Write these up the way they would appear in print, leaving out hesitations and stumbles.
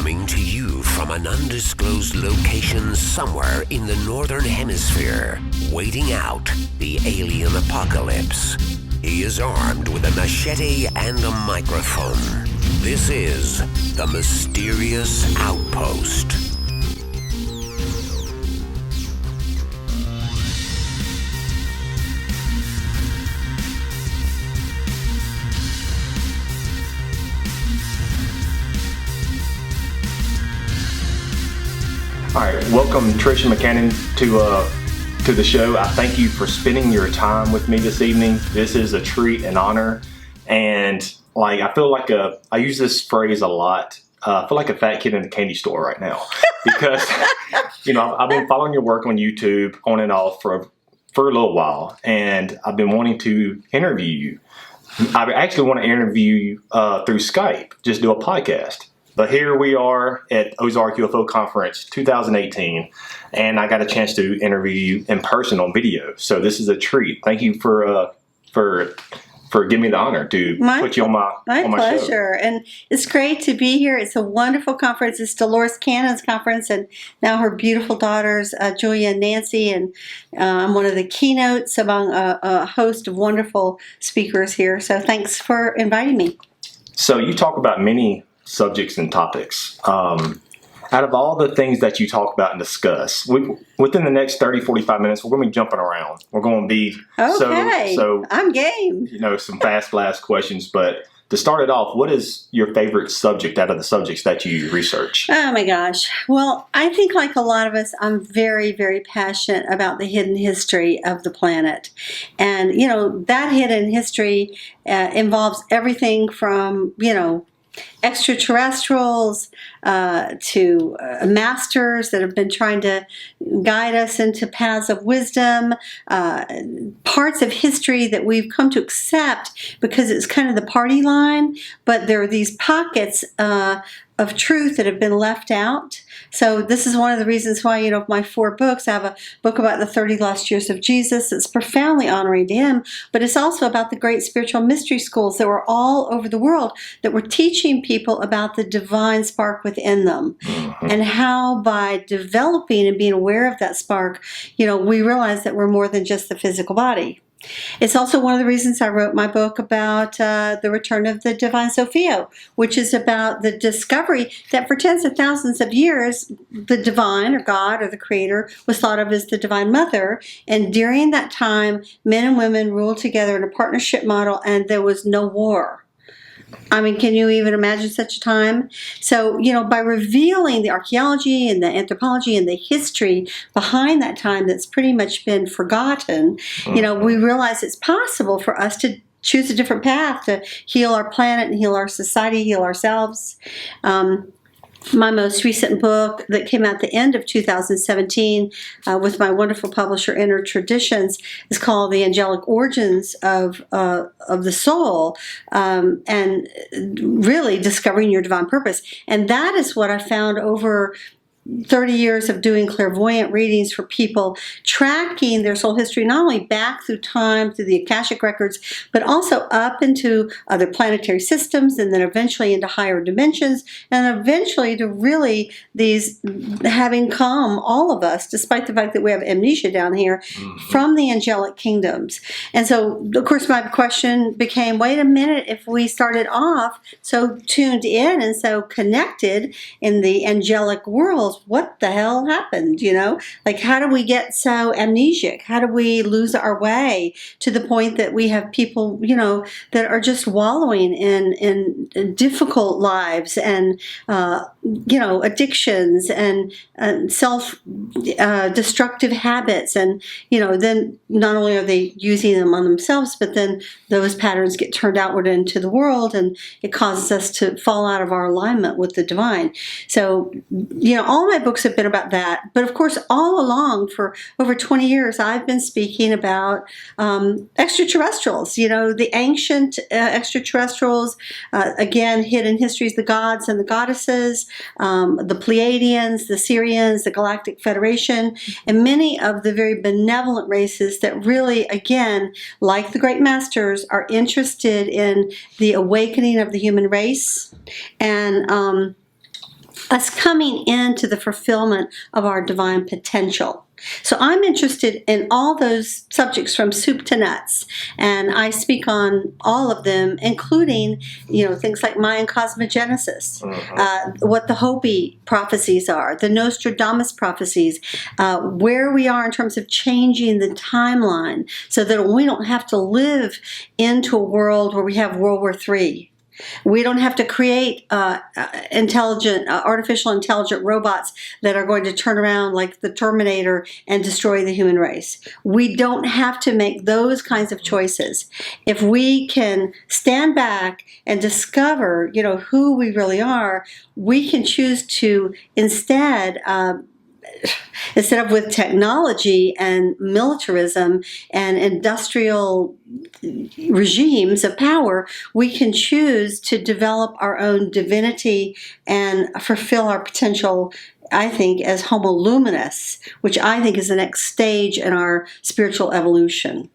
Coming to you from an undisclosed location somewhere in the Northern Hemisphere, waiting out the alien apocalypse. He is armed with a machete and a microphone. This is the Mysterious Outpost. All right, welcome Tricia McCannon to the show. I thank you for spending your time with me this evening. This is a treat and honor, and I feel like I use this phrase a lot. I feel like a fat kid in a candy store right now because I've been following your work on YouTube on and off for a little while, and I've been wanting to interview you. I actually want to interview you through Skype, just do a podcast. But here we are at Ozark UFO Conference 2018, and I got a chance to interview you in person on video. So this is a treat. Thank you for giving me the honor to put you on my pleasure. show. And it's great to be here. It's a wonderful conference. It's Dolores Cannon's conference, and now her beautiful daughters, Julia and Nancy. And I'm one of the keynotes among a host of wonderful speakers here. So thanks for inviting me. So you talk about many subjects and topics. Out of all the things that you talk about and discuss, within the next 30, 45 minutes, we're going to be jumping around. We're going to be, so I'm game. Some fast blast questions. But to start it off, what is your favorite subject out of the subjects that you research? Oh my gosh. Well, I think like a lot of us, I'm very, very passionate about the hidden history of the planet. And, that hidden history involves everything from, extraterrestrials to masters that have been trying to guide us into paths of wisdom, parts of history that we've come to accept because it's kind of the party line, but there are these pockets of truth that have been left out. So this is one of the reasons why, my 4 books, I have a book about the 30 lost years of Jesus. It's profoundly honoring to him, but it's also about the great spiritual mystery schools that were all over the world that were teaching people about the divine spark within them and how by developing and being aware of that spark, we realize that we're more than just the physical body. It's also one of the reasons I wrote my book about the return of the Divine Sophia, which is about the discovery that for tens of thousands of years, the divine or God or the creator was thought of as the divine mother. And during that time, men and women ruled together in a partnership model and there was no war. I mean, can you even imagine such a time? So, by revealing the archaeology and the anthropology and the history behind that time that's pretty much been forgotten, we realize it's possible for us to choose a different path to heal our planet and heal our society, heal ourselves. My most recent book that came out at the end of 2017 with my wonderful publisher Inner Traditions is called The Angelic Origins of the Soul, and really discovering your divine purpose. And that is what I found over 30 years of doing clairvoyant readings for people, tracking their soul history, not only back through time, through the Akashic records, but also up into other planetary systems, and then eventually into higher dimensions, and eventually to really these having come, all of us, despite the fact that we have amnesia down here, from the angelic kingdoms. And so, of course, my question became, wait a minute, if we started off so tuned in and so connected in the angelic worlds, what the hell happened, how do we get so amnesiac? How do we lose our way to the point that we have people, that are just wallowing in difficult lives and, addictions and self-destructive habits. And, then not only are they using them on themselves, but then those patterns get turned outward into the world and it causes us to fall out of our alignment with the divine. So, all my books have been about that. But of course, all along for over 20 years, I've been speaking about extraterrestrials, the ancient extraterrestrials, again, hidden histories, the gods and the goddesses, the Pleiadians, the Syrians, the Galactic Federation, and many of the very benevolent races that really, again, like the great masters, are interested in the awakening of the human race and us coming into the fulfillment of our divine potential. So I'm interested in all those subjects from soup to nuts, and I speak on all of them, including, things like Mayan cosmogenesis, what the Hopi prophecies are, the Nostradamus prophecies, where we are in terms of changing the timeline so that we don't have to live into a world where we have World War III. We don't have to create artificial intelligent robots that are going to turn around like the Terminator and destroy the human race. We don't have to make those kinds of choices. If we can stand back and discover, who we really are, we can choose to instead of with technology and militarism and industrial regimes of power, we can choose to develop our own divinity and fulfill our potential, I think, as Homo luminous, which I think is the next stage in our spiritual evolution.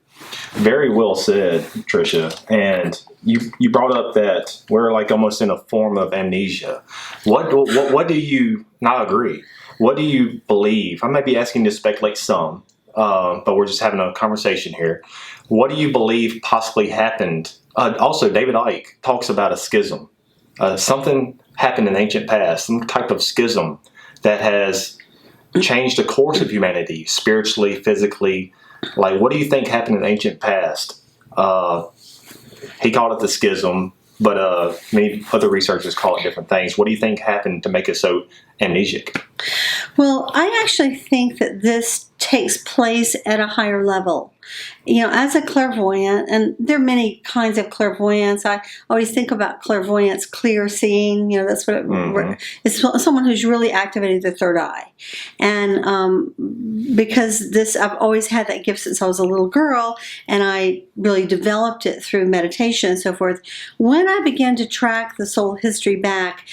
Very well said, Tricia. And you brought up that we're like almost in a form of amnesia. What do you not agree? What do you believe? I might be asking to speculate some, but we're just having a conversation here. What do you believe possibly happened? Also, David Icke talks about a schism. Something happened in ancient past, some type of schism that has changed the course of humanity, spiritually, physically. Like, what do you think happened in ancient past? He called it the schism, but many other researchers call it different things. What do you think happened to make us so amnesiac? Well, I actually think that this takes place at a higher level. As a clairvoyant, and there are many kinds of clairvoyance. I always think about clairvoyance, clear seeing. That's what it's someone who's really activated the third eye. And because I've always had that gift since I was a little girl, and I really developed it through meditation and so forth. When I began to track the soul history back,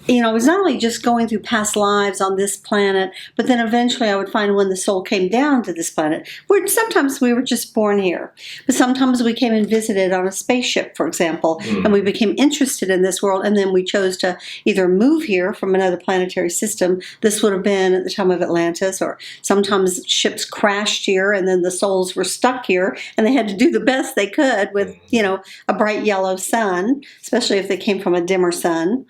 I was not only just going through past lives on this planet, but then eventually I would find when the soul came down to this planet, where sometimes we were just born here, but sometimes we came and visited on a spaceship, for example, and we became interested in this world, and then we chose to either move here from another planetary system. This would have been at the time of Atlantis, or sometimes ships crashed here, and then the souls were stuck here, and they had to do the best they could with, a bright yellow sun, especially if they came from a dimmer sun.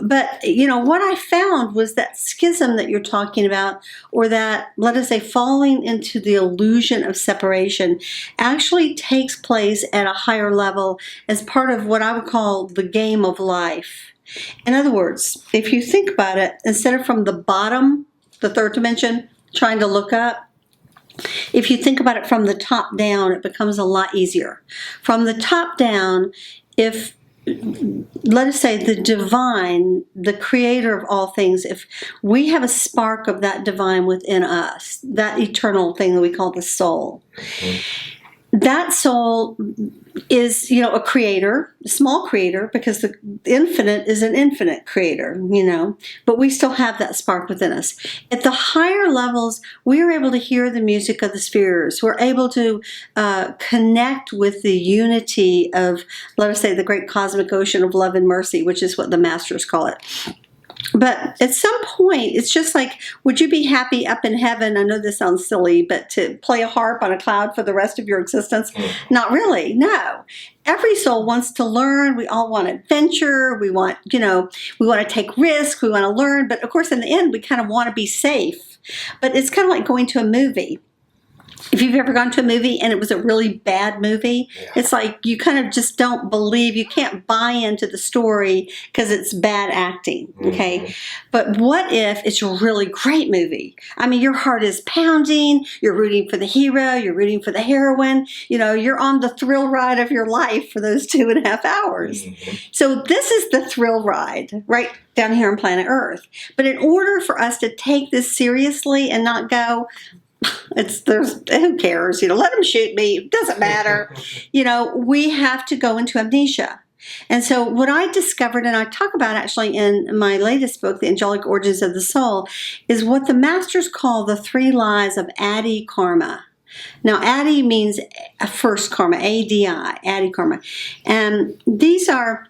But what I found was that schism that you're talking about, or that, let us say, falling into the illusion of separation, actually takes place at a higher level as part of what I would call the game of life. In other words, if you think about it, instead of from the bottom, the third dimension, trying to look up, if you think about it from the top down, it becomes a lot easier. From the top down, if, let us say, the divine, the creator of all things, if we have a spark of that divine within us, that eternal thing that we call the soul, that soul is, a creator, a small creator, because the infinite is an infinite creator, but we still have that spark within us. At the higher levels, we are able to hear the music of the spheres. We're able to connect with the unity of, let us say, the great cosmic ocean of love and mercy, which is what the masters call it. But at some point, it's just like, would you be happy up in heaven? I know this sounds silly, but to play a harp on a cloud for the rest of your existence? Not really, no. Every soul wants to learn. We all want adventure. We want, we want to take risks. We want to learn. But of course, in the end, we kind of want to be safe. But it's kind of like going to a movie. If you've ever gone to a movie and it was a really bad movie, it's like you kind of just don't believe, you can't buy into the story because it's bad acting, okay? But what if it's a really great movie? I mean, your heart is pounding, you're rooting for the hero, you're rooting for the heroine, you're on the thrill ride of your life for those 2.5 hours. So this is the thrill ride, right down here on planet Earth. But in order for us to take this seriously and not go, who cares? Let them shoot me. It doesn't matter. We have to go into amnesia. And so what I discovered, and I talk about actually in my latest book, The Angelic Origins of the Soul, is what the masters call the 3 lies of Adi karma. Now, Adi means first karma, A-D-I, Adi karma. And these are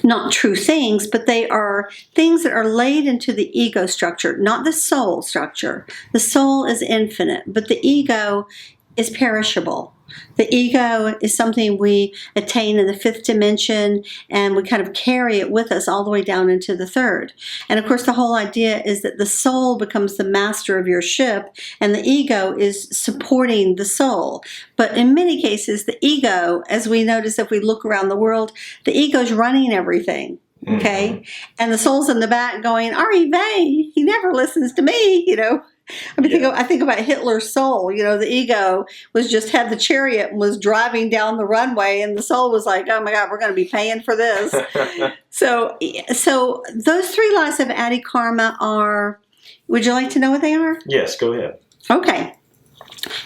not true things, but they are things that are laid into the ego structure, not the soul structure. The soul is infinite, but the ego is perishable. The ego is something we attain in the fifth dimension, and we kind of carry it with us all the way down into the third. And of course, the whole idea is that the soul becomes the master of your ship, and the ego is supporting the soul. But in many cases, the ego, as we notice if we look around the world, the ego is running everything. Okay? And the soul's in the back going, Ari Vey, he never listens to me, you know. I think about Hitler's soul. You know, the ego was just had the chariot and was driving down the runway, and the soul was like, "Oh my God, we're going to be paying for this." so those 3 laws of Adikarma are. Would you like to know what they are? Yes, go ahead. Okay.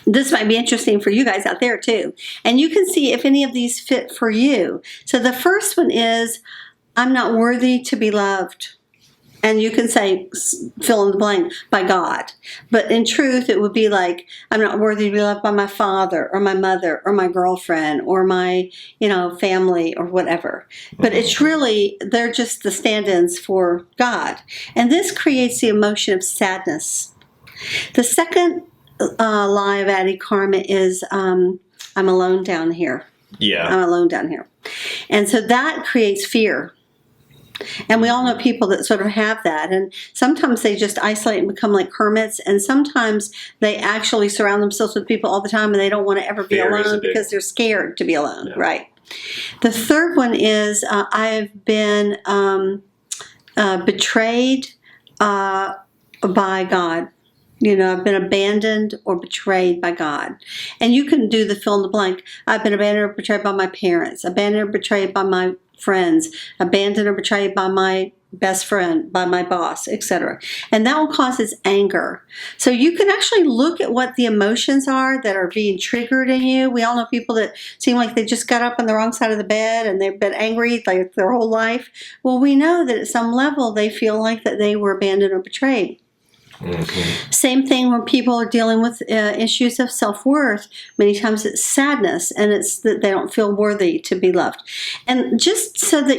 This might be interesting for you guys out there too, and you can see if any of these fit for you. So the first one is, "I'm not worthy to be loved." And you can say, fill in the blank, by God. But in truth, it would be like, I'm not worthy to be loved by my father or my mother or my girlfriend or my, family or whatever. But it's really, they're just the stand-ins for God. And this creates the emotion of sadness. The second lie of Adikarma is, I'm alone down here. Yeah. I'm alone down here. And so that creates fear. And we all know people that sort of have that. And sometimes they just isolate and become like hermits. And sometimes they actually surround themselves with people all the time and they don't want to ever be alone because they're scared to be alone. Yeah. Right. The third one is I've been betrayed by God. I've been abandoned or betrayed by God. And you can do the fill in the blank. I've been abandoned or betrayed by my parents, abandoned or betrayed by my friends, abandoned or betrayed by my best friend, by my boss, etc. And that one causes anger. So you can actually look at what the emotions are that are being triggered in you. We all know people that seem like they just got up on the wrong side of the bed and they've been angry like their whole life. Well, we know that at some level they feel like that they were abandoned or betrayed. Mm-hmm. Same thing when people are dealing with issues of self-worth. Many times it's sadness, and it's that they don't feel worthy to be loved. And just so that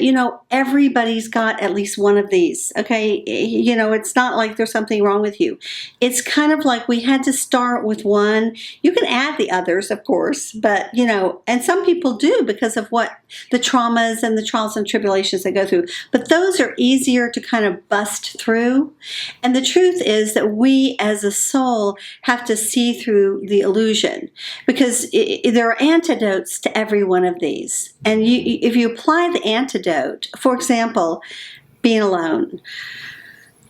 everybody's got at least one of these, okay? It's not like there's something wrong with you. It's kind of like we had to start with one. You can add the others, of course, but, and some people do because of what the traumas and the trials and tribulations they go through. But those are easier to kind of bust through. And the truth is that we as a soul have to see through the illusion, because there are antidotes to every one of these. And if you apply the antidote, for example, being alone,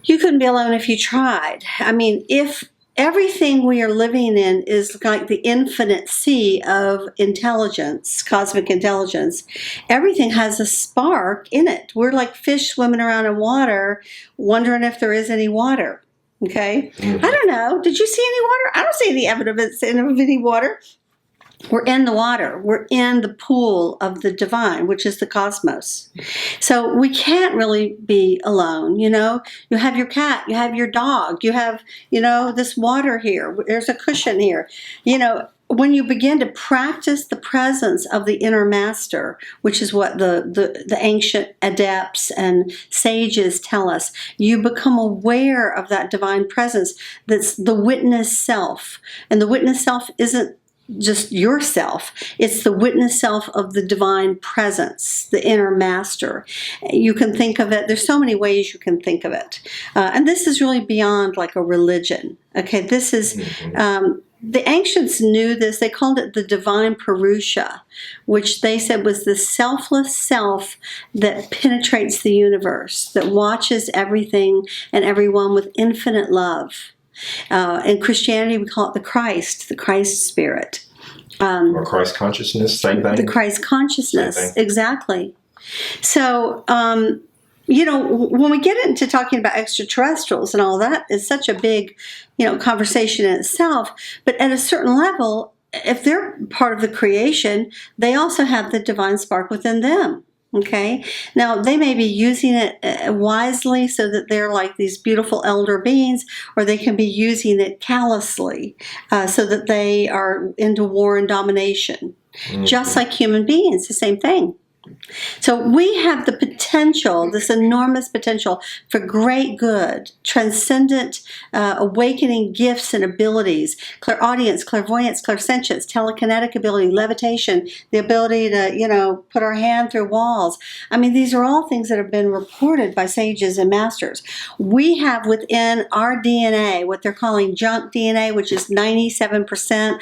you couldn't be alone if you tried. I mean, if everything we are living in is like the infinite sea of intelligence, cosmic intelligence. Everything has a spark in it. We're like fish swimming around in water, wondering if there is any water. Okay? Mm-hmm. I don't know. Did you see any water? I don't see any evidence of any water. We're in the water. We're in the pool of the divine, which is the cosmos. So we can't really be alone. You have your cat, you have your dog, you have, this water here. There's a cushion here. When you begin to practice the presence of the inner master, which is what the ancient adepts and sages tell us, you become aware of that divine presence that's the witness self. And the witness self isn't just yourself. It's the witness self of the divine presence, the inner master. You can think of it, there's so many ways you can think of it. And this is really beyond like a religion. Okay, this is, the ancients knew this. They called it the divine Purusha, which they said was the selfless self that penetrates the universe, that watches everything and everyone with infinite love. In Christianity, we call it the Christ spirit. Or Christ consciousness, same thing? The Christ consciousness, exactly. So, when we get into talking about extraterrestrials and all that, it's such a big, conversation in itself. But at a certain level, if they're part of the creation, they also have the divine spark within them. Okay, now they may be using it wisely so that they're like these beautiful elder beings, or they can be using it callously so that they are into war and domination. Mm-hmm. Just like human beings, the same thing. So we have the potential, this enormous potential for great good, transcendent awakening gifts and abilities, clairaudience, clairvoyance, clairsentience, telekinetic ability, levitation, the ability to, put our hand through walls. I mean, these are all things that have been reported by sages and masters. We have within our DNA what they're calling junk DNA, which is 97%.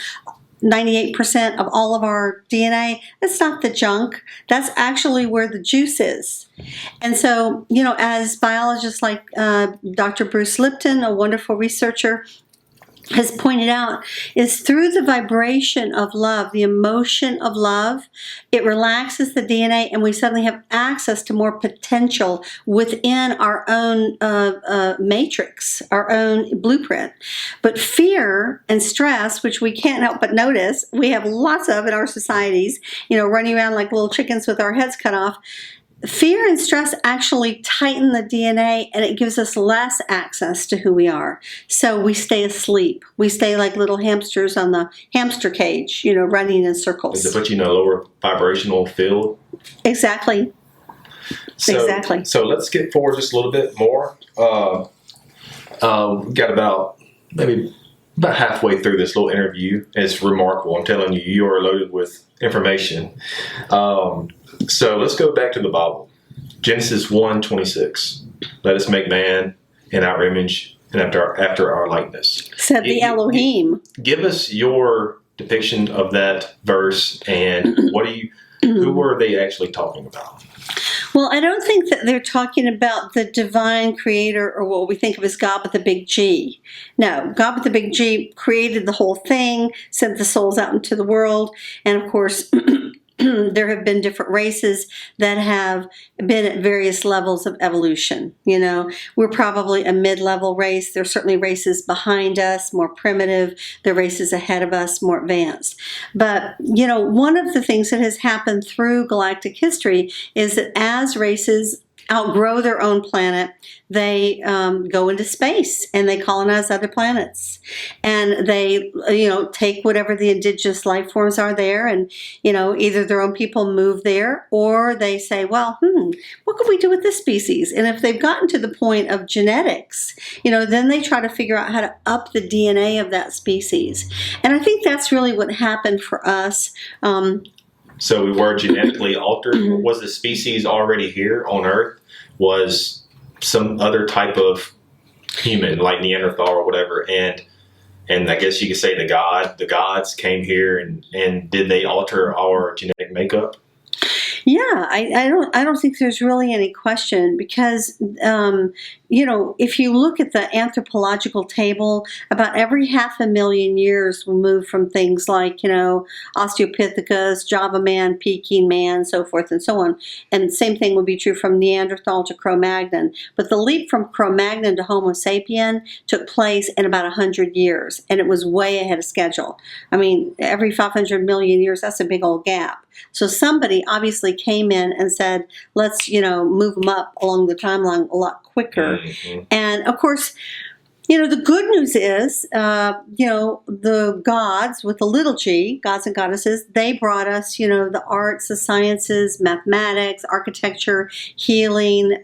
98% of all of our DNA, that's not the junk. That's actually where the juice is. And so, as biologists like Dr. Bruce Lipton, a wonderful researcher, has pointed out, is through the vibration of love, the emotion of love, it relaxes the DNA and we suddenly have access to more potential within our own matrix, our own blueprint. But fear and stress, which we can't help but notice, we have lots of in our societies, running around like little chickens with our heads cut off. Fear and stress actually tighten the DNA and it gives us less access to who we are. So we stay asleep. We stay like little hamsters on the hamster cage, running in circles. Does it put you in a lower vibrational field? Exactly. Exactly. So let's get forward just a little bit more. We've got about halfway through this little interview. It's remarkable. I'm telling you, you are loaded with information. So let's go back to the Bible. Genesis 1:26. Let us make man in our image and after our likeness. Said the Elohim. Give us your depiction of that verse and who were they actually talking about? Well, I don't think that they're talking about the divine creator or what we think of as God with a big G. No, God with a big G created the whole thing, sent the souls out into the world, and of course, there have been different races that have been at various levels of evolution. We're probably a mid-level race. There's certainly races behind us, more primitive. There are races ahead of us, more advanced. But, one of the things that has happened through galactic history is that as races outgrow their own planet, they go into space and they colonize other planets. And they, take whatever the indigenous life forms are there and, either their own people move there or they say, well, what could we do with this species? And if they've gotten to the point of genetics, then they try to figure out how to up the DNA of that species. And I think that's really what happened for us. So we were genetically altered. Was the species already here on Earth? Was some other type of human, like Neanderthal or whatever? And I guess you could say the gods came here and did they alter our genetic makeup? Yeah, I don't think there's really any question because, if you look at the anthropological table, about every 500,000 years we move from things like, Australopithecus, Java man, Peking man, so forth and so on. And the same thing would be true from Neanderthal to Cro-Magnon. But the leap from Cro-Magnon to Homo sapien took place in about 100 years, and it was way ahead of schedule. I mean, every 500 million years, that's a big old gap. So somebody obviously came in and said, let's, move them up along the timeline a lot quicker. Mm-hmm. And of course, the good news is, the gods with the little g, gods and goddesses, they brought us, the arts, the sciences, mathematics, architecture, healing,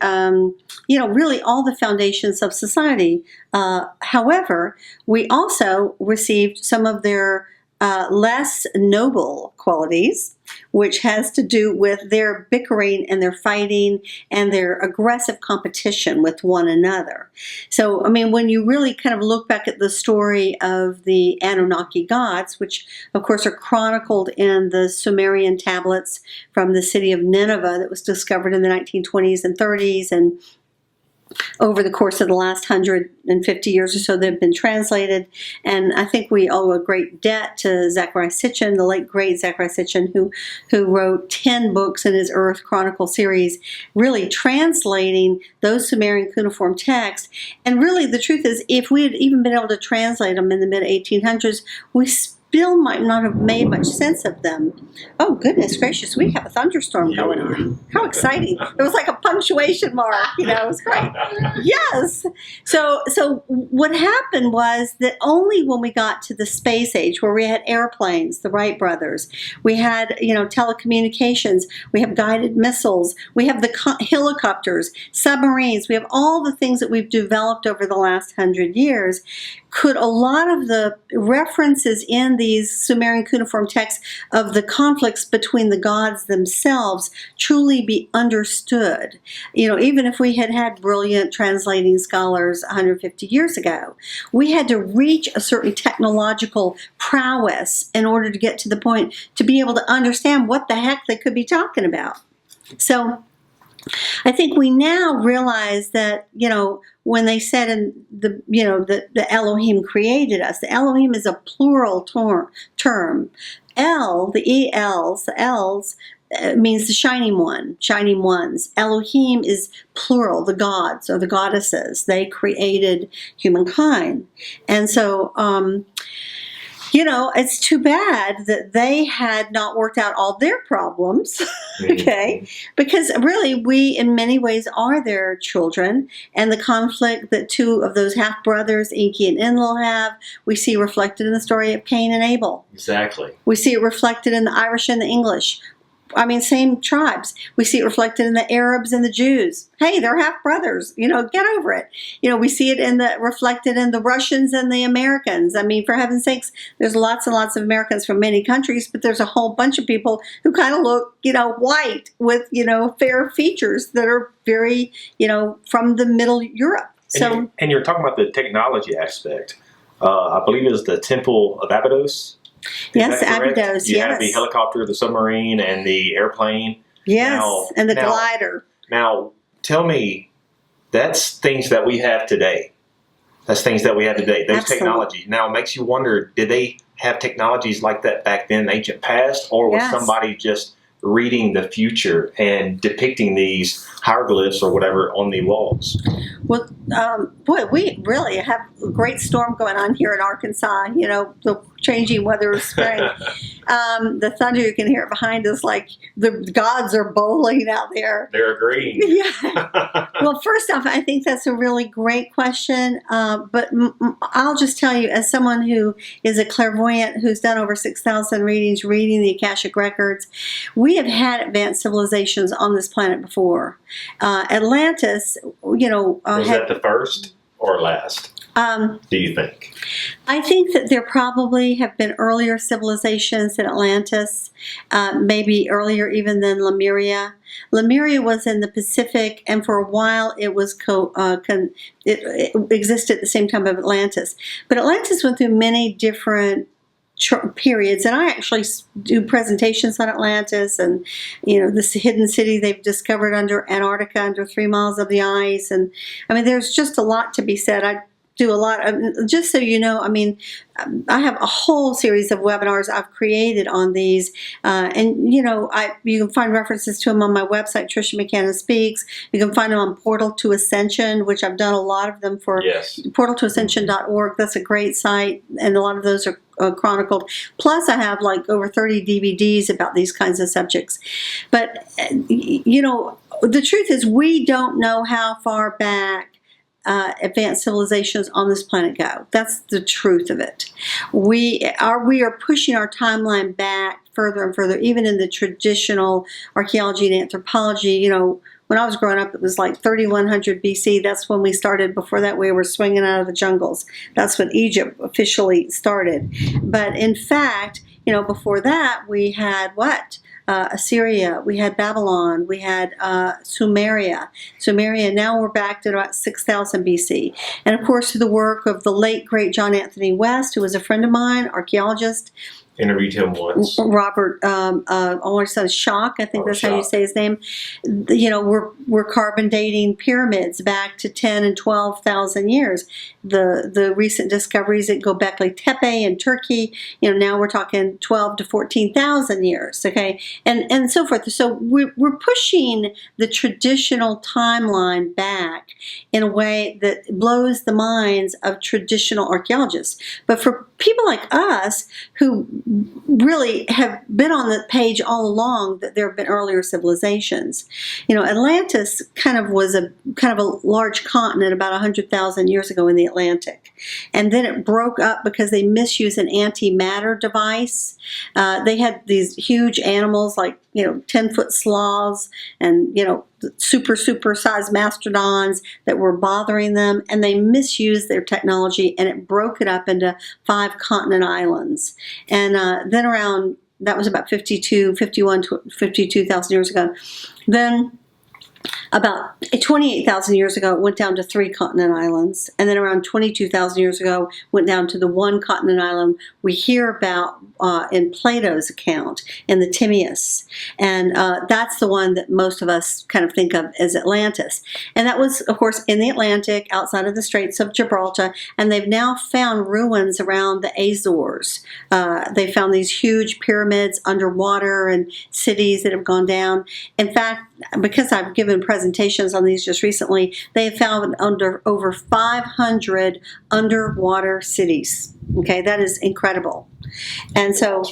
really all the foundations of society. However, we also received some of their less noble qualities, which has to do with their bickering and their fighting and their aggressive competition with one another. So, when you really kind of look back at the story of the Anunnaki gods, which of course are chronicled in the Sumerian tablets from the city of Nineveh that was discovered in the 1920s and 30s, and over the course of the last 150 years or so, they've been translated. And I think we owe a great debt to Zecharia Sitchin, the late great Zecharia Sitchin, who wrote 10 books in his Earth Chronicle series, really translating those Sumerian cuneiform texts. And really, the truth is, if we had even been able to translate them in the mid-1800s, we Bill might not have made much sense of them. Oh, goodness gracious, we have a thunderstorm going on. How exciting. It was like a punctuation mark, it was great. Yes. So what happened was that only when we got to the space age, where we had airplanes, the Wright brothers, we had, telecommunications, we have guided missiles, we have the helicopters, submarines, we have all the things that we've developed over the last 100 years, could a lot of the references in these Sumerian cuneiform texts of the conflicts between the gods themselves truly be understood? Even if we had brilliant translating scholars 150 years ago, we had to reach a certain technological prowess in order to get to the point to be able to understand what the heck they could be talking about. So I think we now realize that, when they said the Elohim created us, the Elohim is a plural term. The L's means the shining one, shining ones. Elohim is plural, the gods or the goddesses. They created humankind. And so, it's too bad that they had not worked out all their problems, okay? Because really, we in many ways are their children, and the conflict that two of those half-brothers, Enki and Enlil, have, we see reflected in the story of Cain and Abel. Exactly. We see it reflected in the Irish and the English. Same tribes. We see it reflected in the Arabs and the Jews. Hey, they're half brothers. Get over it. We see it reflected in the Russians and the Americans. For heaven's sakes, there's lots and lots of Americans from many countries, but there's a whole bunch of people who kind of look, white with, fair features that are very, from the Middle Europe. So, and you're talking about the technology aspect. I believe it was the Temple of Abydos. Yes, Abydos, You have the helicopter, the submarine, and the airplane. Yes, and the glider. Now, tell me, that's things that we have today. Those Absolutely. technologies. Now, it makes you wonder, did they have technologies like that back then in the ancient past? Or was somebody just reading the future and depicting these hieroglyphs or whatever on the walls? Well, boy, we really have a great storm going on here in Arkansas. The changing weather is spring. The thunder, you can hear it behind us, like the gods are bowling out there. They're agreeing. Yeah. Well, first off, I think that's a really great question. But I'll just tell you, as someone who is a clairvoyant who's done over 6,000 readings, reading the Akashic records, we have had advanced civilizations on this planet before. Atlantis, was that the first or last? Do you think? I think that there probably have been earlier civilizations than Atlantis, maybe earlier even than Lemuria. Lemuria was in the Pacific, and for a while it was it existed at the same time of Atlantis. But Atlantis went through many different periods, and I actually do presentations on Atlantis and this hidden city they've discovered under Antarctica, under 3 miles of the ice, and there's just a lot to be said. I do a lot of, just so you know, I have a whole series of webinars I've created on these, and you can find references to them on my website, Tricia McCannon Speaks. You can find them on Portal to Ascension, which I've done a lot of them for. Yes. portaltoascension.org. That's a great site, and a lot of those are chronicled. Plus, I have like over 30 DVDs about these kinds of subjects. But the truth is, we don't know how far back advanced civilizations on this planet go. That's the truth of it. We are pushing our timeline back further and further, even in the traditional archaeology and anthropology. When I was growing up, it was like 3100 BC. That's when we started. Before that, we were swinging out of the jungles. That's when Egypt officially started. But in fact, before that, we had what? Assyria, we had Babylon, we had Sumeria. Now we're back to about 6000 BC. And of course, through the work of the late, great John Anthony West, who was a friend of mine, archaeologist, interviewed him once. Robert, I want to say Schock, I think that's how you say his name. You know, we're carbon dating pyramids back to 10 and 12,000 years. The recent discoveries at Göbekli Tepe in Turkey, you know, now we're talking 12 to 14,000 years, okay, and so forth. So we're pushing the traditional timeline back in a way that blows the minds of traditional archaeologists. But for people like us who really have been on the page all along that there have been earlier civilizations. You know, Atlantis kind of was a large continent about 100,000 years ago in the Atlantic. And then it broke up because they misused an antimatter device. They had these huge animals like, you know, 10-foot sloths and, you know, super-sized mastodons that were bothering them, and they misused their technology, and it broke it up into 5 continent islands. And then around, that was about 52,000 years ago. Then about 28,000 years ago, it went down to 3 continent islands. And then around 22,000 years ago, went down to the 1 continent island we hear about in Plato's account, in the Timaeus. And that's the one that most of us kind of think of as Atlantis. And that was, of course, in the Atlantic, outside of the Straits of Gibraltar. And they've now found ruins around the Azores. They found these huge pyramids underwater and cities that have gone down. In fact, because I've given presentations on these just recently, they have found over 500 underwater cities. Okay, that is incredible. And so,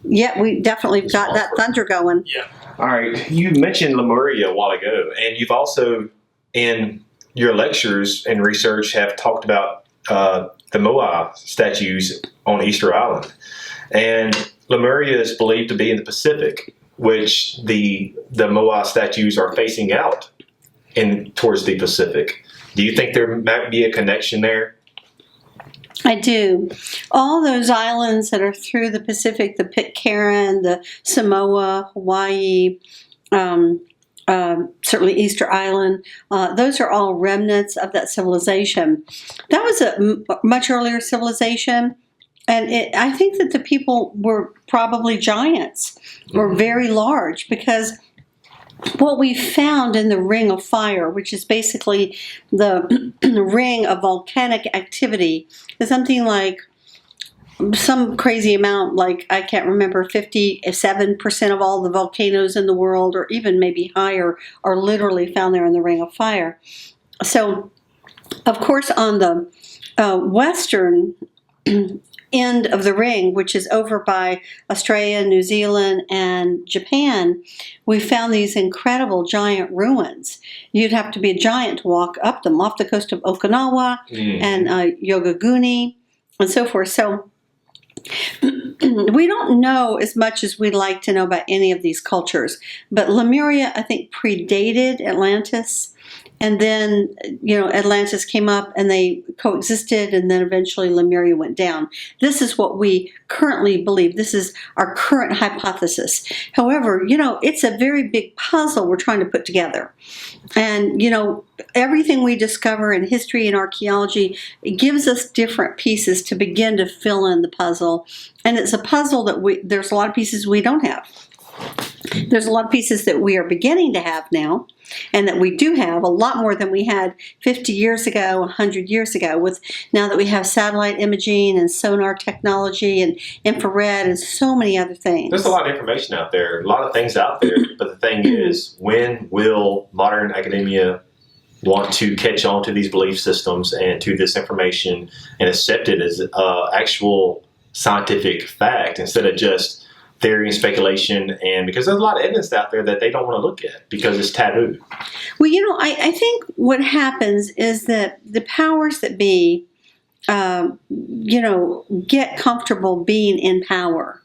yeah, we definitely got that thunder going. Yeah. All right. You mentioned Lemuria a while ago, and you've also, in your lectures and research, have talked about the Moai statues on Easter Island. And Lemuria is believed to be in the Pacific, which the Moai statues are facing out towards the Pacific. Do you think there might be a connection there? I do. All those islands that are through the Pacific, the Pitcairn, the Samoa, Hawaii, certainly Easter Island, those are all remnants of that civilization. That was a much earlier civilization. And I think that the people were probably giants, or very large, because what we found in the Ring of Fire, which is basically the ring of volcanic activity, is something like some crazy amount, like I can't remember, 57% of all the volcanoes in the world, or even maybe higher, are literally found there in the Ring of Fire. So, of course, on the western end of the ring, which is over by Australia, New Zealand, and Japan, we found these incredible giant ruins. You'd have to be a giant to walk up them, off the coast of Okinawa and Yogaguni and so forth. So we don't know as much as we'd like to know about any of these cultures. But Lemuria, I think, predated Atlantis. And then, you know, Atlantis came up and they coexisted, and then eventually Lemuria went down. This is what we currently believe. This is our current hypothesis. However, you know, it's a very big puzzle we're trying to put together. And, you know, everything we discover in history and archaeology, it gives us different pieces to begin to fill in the puzzle. And it's a puzzle that there's a lot of pieces we don't have. There's a lot of pieces that we are beginning to have now, and that we do have a lot more than we had 50 years ago, 100 years ago, with now that we have satellite imaging and sonar technology and infrared and so many other things. There's a lot of information out there, a lot of things out there, but the thing is, when will modern academia want to catch on to these belief systems and to this information and accept it as actual scientific fact instead of just theory and speculation? And because there's a lot of evidence out there that they don't want to look at because it's taboo. Well, you know, I think what happens is that the powers that be, you know, get comfortable being in power.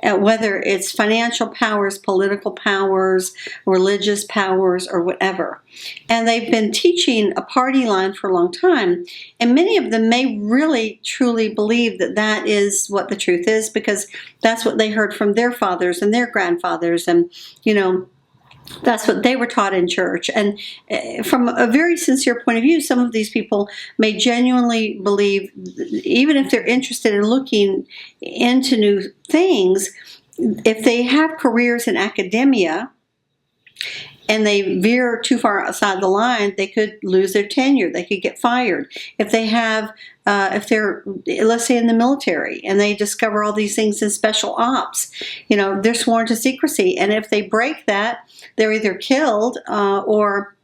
Whether it's financial powers, political powers, religious powers, or whatever. And they've been teaching a party line for a long time. And many of them may really, truly believe that that is what the truth is, because that's what they heard from their fathers and their grandfathers. And, you know, That's what they were taught in church. And from a very sincere point of view, some of these people may genuinely believe, even if they're interested in looking into new things, if they have careers in academia and they veer too far outside the line, they could lose their tenure. They could get fired. If they have, if they're, let's say, in the military, and they discover all these things in special ops, they're sworn to secrecy. And if they break that, they're either killed or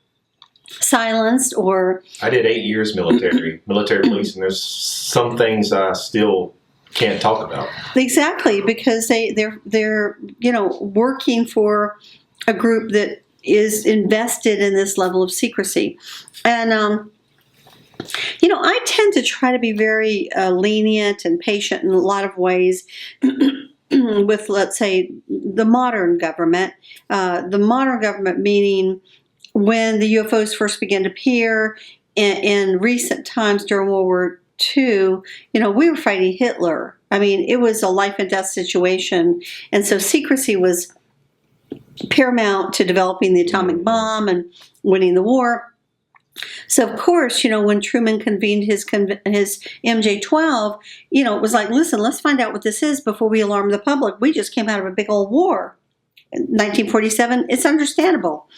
silenced, or... I did 8 years military police, and there's some things I still can't talk about. Exactly, because they're working for a group that is invested in this level of secrecy. And I tend to try to be very lenient and patient in a lot of ways with, let's say, the modern government. The modern government meaning when the UFOs first began to appear in recent times during World War II, we were fighting Hitler. I mean, it was a life and death situation. And so secrecy was paramount to developing the atomic bomb and winning the war. So, of course, when Truman convened his MJ-12, it was like, listen, let's find out what this is before we alarm the public. We just came out of a big old war. 1947, it's understandable.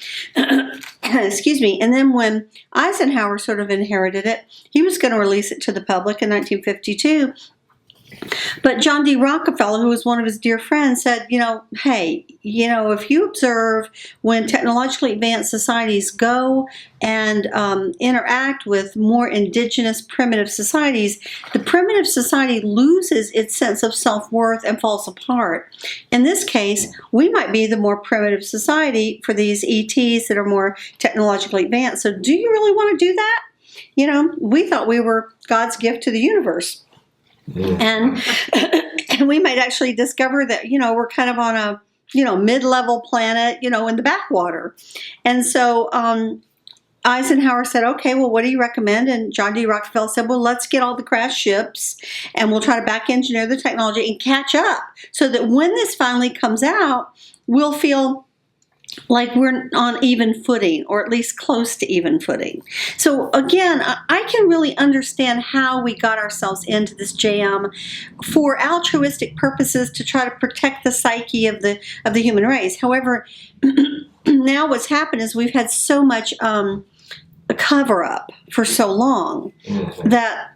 Excuse me. And then when Eisenhower sort of inherited it, he was going to release it to the public in 1952. But John D. Rockefeller, who was one of his dear friends, said, hey, if you observe when technologically advanced societies go and interact with more indigenous primitive societies, the primitive society loses its sense of self-worth and falls apart. In this case, we might be the more primitive society for these ETs that are more technologically advanced. So do you really want to do that? We thought we were God's gift to the universe. And we might actually discover that, we're kind of on a, mid-level planet, in the backwater. And so Eisenhower said, okay, well, what do you recommend? And John D. Rockefeller said, well, let's get all the crashed ships and we'll try to back engineer the technology and catch up so that when this finally comes out, we'll feel like we're on even footing, or at least close to even footing. So again, I can really understand how we got ourselves into this jam for altruistic purposes to try to protect the psyche of the human race. However, now what's happened is we've had so much cover up for so long that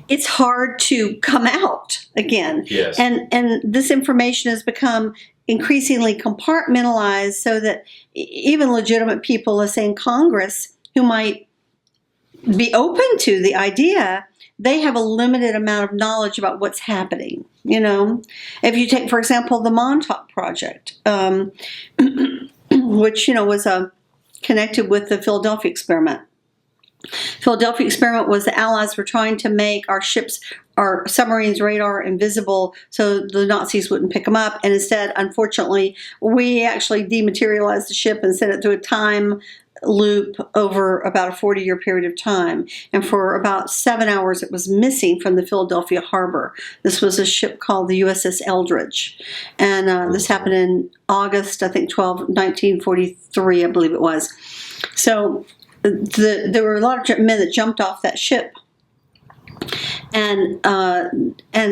it's hard to come out again. Yes. And this information has become increasingly compartmentalized so that even legitimate people, let's say in Congress, who might be open to the idea, they have a limited amount of knowledge about what's happening. If you take, for example, the Montauk Project, which, was connected with the Philadelphia experiment. Philadelphia experiment was the Allies were trying to make our ships, our submarines' radar invisible so the Nazis wouldn't pick them up. And instead, unfortunately, we actually dematerialized the ship and sent it through a time loop over about a 40-year period of time. And for about 7 hours, it was missing from the Philadelphia harbor. This was a ship called the USS Eldridge. And this happened in August, I think, 1943, I believe it was. So there were a lot of men that jumped off that ship, and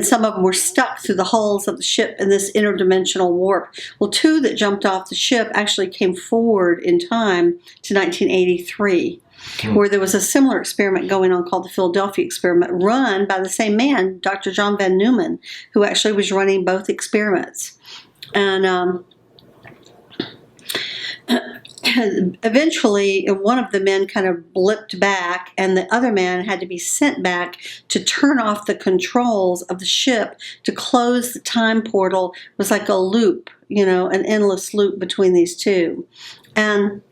some of them were stuck through the hulls of the ship in this interdimensional warp. Well, 2 that jumped off the ship actually came forward in time to 1983, where there was a similar experiment going on called the Philadelphia experiment, run by the same man, Dr. John Van Neumann, who actually was running both experiments. And eventually, one of the men kind of blipped back, and the other man had to be sent back to turn off the controls of the ship to close the time portal. It was like a loop, an endless loop between these two. And,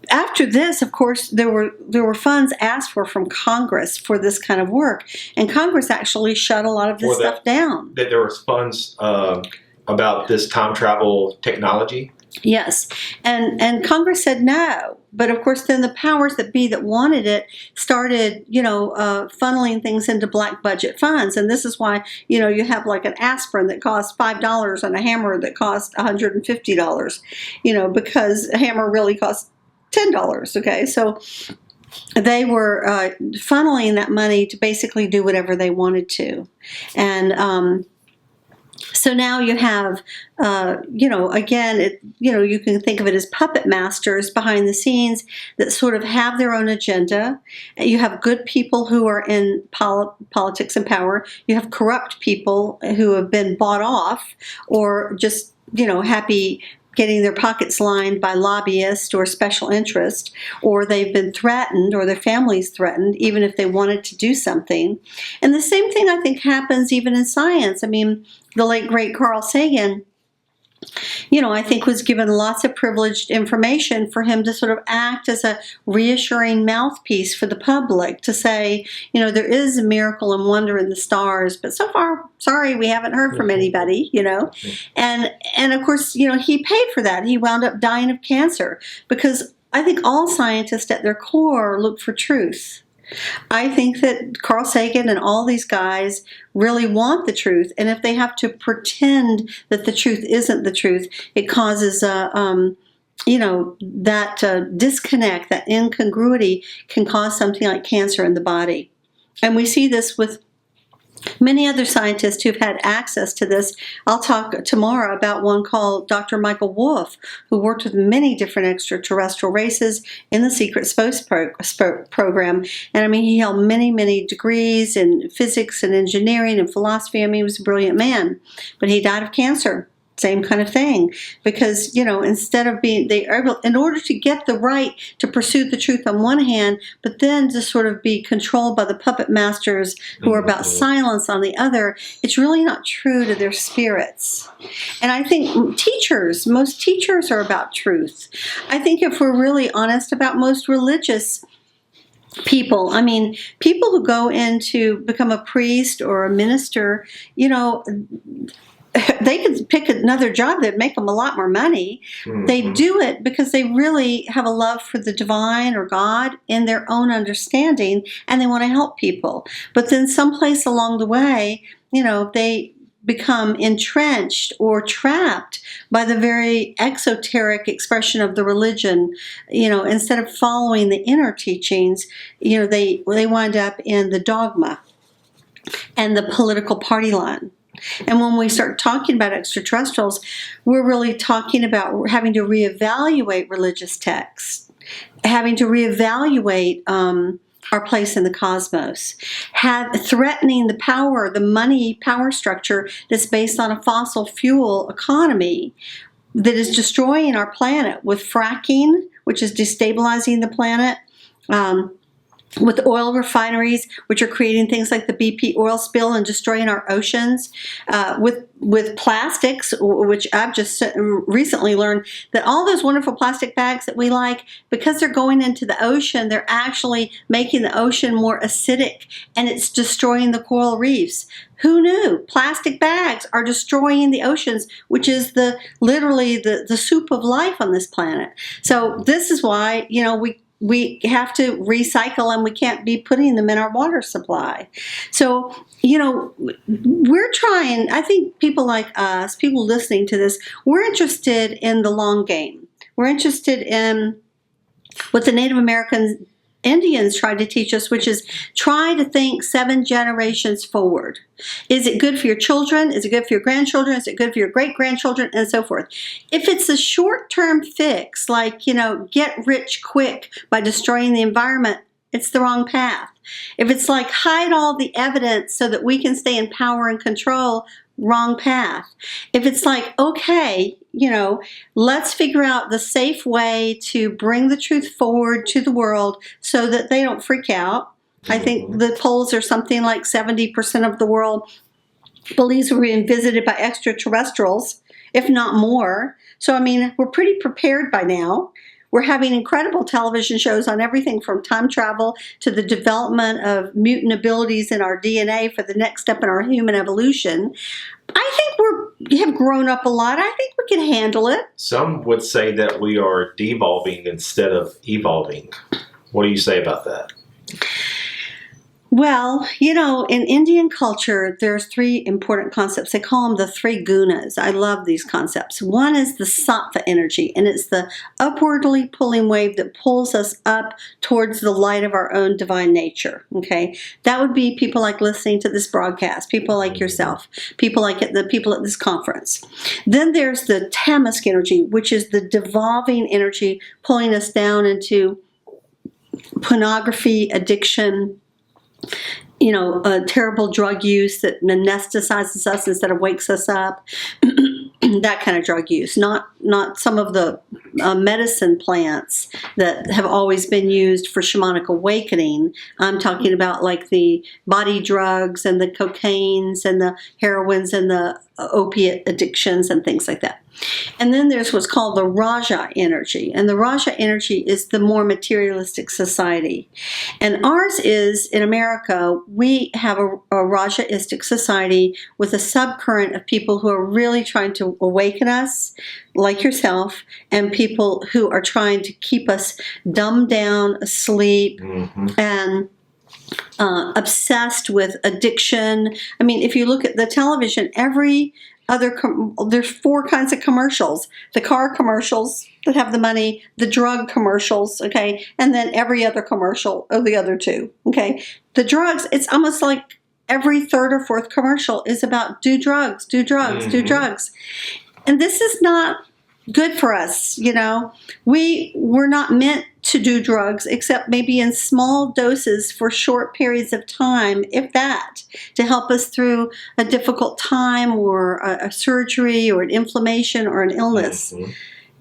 after this, of course, there were funds asked for from Congress for this kind of work, and Congress actually shut a lot of this stuff down. That there was funds about this time travel technology? Yes. And Congress said no. but of course then the powers that be that wanted it started, funneling things into black budget funds. And this is why, you have like an aspirin that costs $5 and a hammer that costs $150, because a hammer really costs $10. Okay. So they were funneling that money to basically do whatever they wanted to. And, so now you have, again, you can think of it as puppet masters behind the scenes that sort of have their own agenda. You have good people who are in politics and power. You have corrupt people who have been bought off or just, happy getting their pockets lined by lobbyists or special interest, or they've been threatened or their families threatened, even if they wanted to do something. And the same thing, I think, happens even in science. I mean, the late, great Carl Sagan, I think was given lots of privileged information for him to sort of act as a reassuring mouthpiece for the public to say, there is a miracle and wonder in the stars, but so far, sorry, we haven't heard from anybody, And of course, he paid for that. He wound up dying of cancer because I think all scientists at their core look for truth. I think that Carl Sagan and all these guys really want the truth, and if they have to pretend that the truth isn't the truth, it causes that disconnect, that incongruity can cause something like cancer in the body. And we see this with many other scientists who've had access to this. I'll talk tomorrow about one called Dr. Michael Wolff, who worked with many different extraterrestrial races in the Secret Space program. And I mean, he held many, many degrees in physics and engineering and philosophy. I mean, he was a brilliant man, but he died of cancer. Same kind of thing, because, instead of being, they are able, in order to get the right to pursue the truth on one hand, but then to sort of be controlled by the puppet masters who are about silence on the other, it's really not true to their spirits. And I think most teachers are about truth. I think if we're really honest about most religious people, I mean, people who go in to become a priest or a minister, they could pick another job that'd make them a lot more money. Mm-hmm. They do it because they really have a love for the divine or God in their own understanding, and they want to help people. But then someplace along the way, they become entrenched or trapped by the very exoteric expression of the religion. Instead of following the inner teachings, they wind up in the dogma and the political party line. And when we start talking about extraterrestrials, we're really talking about having to reevaluate religious texts, having to reevaluate our place in the cosmos, threatening the money power structure that's based on a fossil fuel economy that is destroying our planet with fracking, which is destabilizing the planet, with oil refineries, which are creating things like the BP oil spill and destroying our oceans, with plastics, which I've just recently learned that all those wonderful plastic bags that we like, because they're going into the ocean, they're actually making the ocean more acidic, and it's destroying the coral reefs. Who knew? Plastic bags are destroying the oceans, which is literally the soup of life on this planet. So this is why, we have to recycle, and we can't be putting them in our water supply. So, we're trying, I think people like us, people listening to this, we're interested in the long game. We're interested in what the Native American Indians tried to teach us, which is try to think 7 generations forward. Is it good for your children? Is it good for your grandchildren? Is it good for your great-grandchildren? And so forth. If it's a short-term fix, like, get rich quick by destroying the environment, it's the wrong path. If it's like hide all the evidence so that we can stay in power and control, wrong path. If it's like, okay, let's figure out the safe way to bring the truth forward to the world so that they don't freak out. I think the polls are something like 70% of the world believes we're being visited by extraterrestrials, if not more. So, I mean, we're pretty prepared by now. We're having incredible television shows on everything from time travel to the development of mutant abilities in our DNA for the next step in our human evolution. I think we have grown up a lot. I think we can handle it. Some would say that we are devolving instead of evolving. What do you say about that? Well, in Indian culture, there's 3 important concepts. They call them the Three Gunas. I love these concepts. One is the sattva energy, and it's the upwardly pulling wave that pulls us up towards the light of our own divine nature. Okay, that would be people like listening to this broadcast, people like yourself, people like the people at this conference. Then there's the tamasic energy, which is the devolving energy pulling us down into pornography, addiction, terrible drug use that anesthetizes us instead of wakes us up. That kind of drug use, not some of the medicine plants that have always been used for shamanic awakening. I'm talking about like the body drugs and the cocaines and the heroines and the opiate addictions and things like that. And then there's what's called the Raja energy. And the Raja energy is the more materialistic society. And ours is, in America, we have a Rajaistic society with a subcurrent of people who are really trying to awaken us, like yourself, and people who are trying to keep us dumbed down, asleep, and obsessed with addiction. I mean, if you look at the television, there's 4 kinds of commercials. The car commercials that have the money, the drug commercials, okay, and then every other commercial of the other 2, okay. The drugs, it's almost like every 3rd or 4th commercial is about do drugs, do drugs, do drugs. And this is not good for us, We're not meant to do drugs except maybe in small doses for short periods of time, if that, to help us through a difficult time or a surgery or an inflammation or an illness.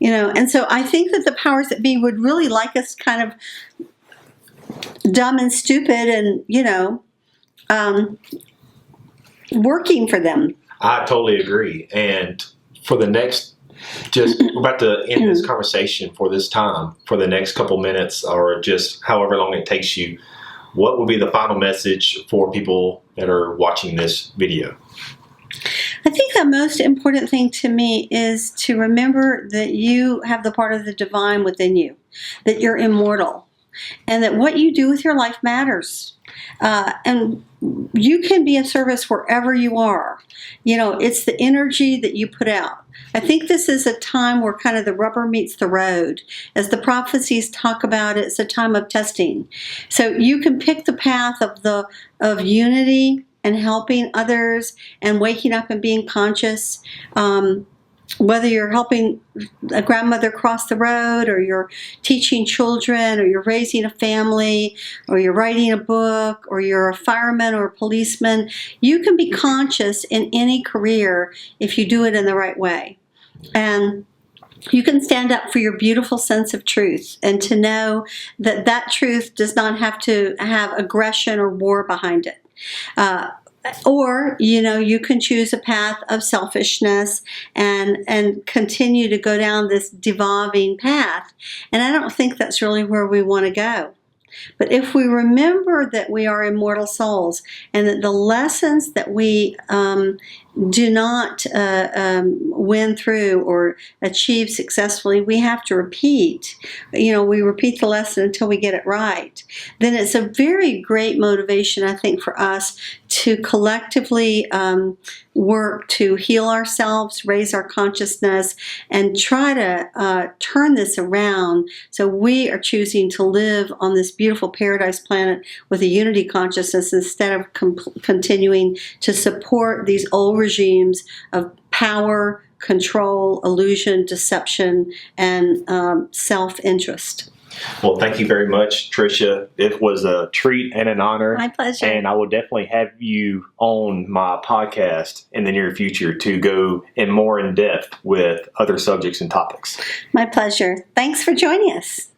And so I think that the powers that be would really like us kind of dumb and stupid and, working for them. I totally agree. And for the next we're about to end this conversation for this time, for the next couple minutes or just however long it takes you. What will be the final message for people that are watching this video? I think the most important thing to me is to remember that you have the part of the divine within you, that you're immortal, and that what you do with your life matters. And you can be of service wherever you are. It's the energy that you put out. I think this is a time where kind of the rubber meets the road. As the prophecies talk about, it's a time of testing. So you can pick the path of unity and helping others and waking up and being conscious. Whether you're helping a grandmother cross the road, or you're teaching children, or you're raising a family, or you're writing a book, or you're a fireman or a policeman, you can be conscious in any career if you do it in the right way. And you can stand up for your beautiful sense of truth and to know that that truth does not have to have aggression or war behind it. Or, you can choose a path of selfishness and continue to go down this devolving path. And I don't think that's really where we want to go. But if we remember that we are immortal souls and that the lessons that we do not win through or achieve successfully, we have to repeat. We repeat the lesson until we get it right. Then it's a very great motivation, I think, for us to collectively work to heal ourselves, raise our consciousness, and try to turn this around so we are choosing to live on this beautiful paradise planet with a unity consciousness instead of continuing to support these old regimes of power, control, illusion, deception, and self-interest. Well, thank you very much, Tricia. It was a treat and an honor. My pleasure. And I will definitely have you on my podcast in the near future to go more in depth with other subjects and topics. My pleasure. Thanks for joining us.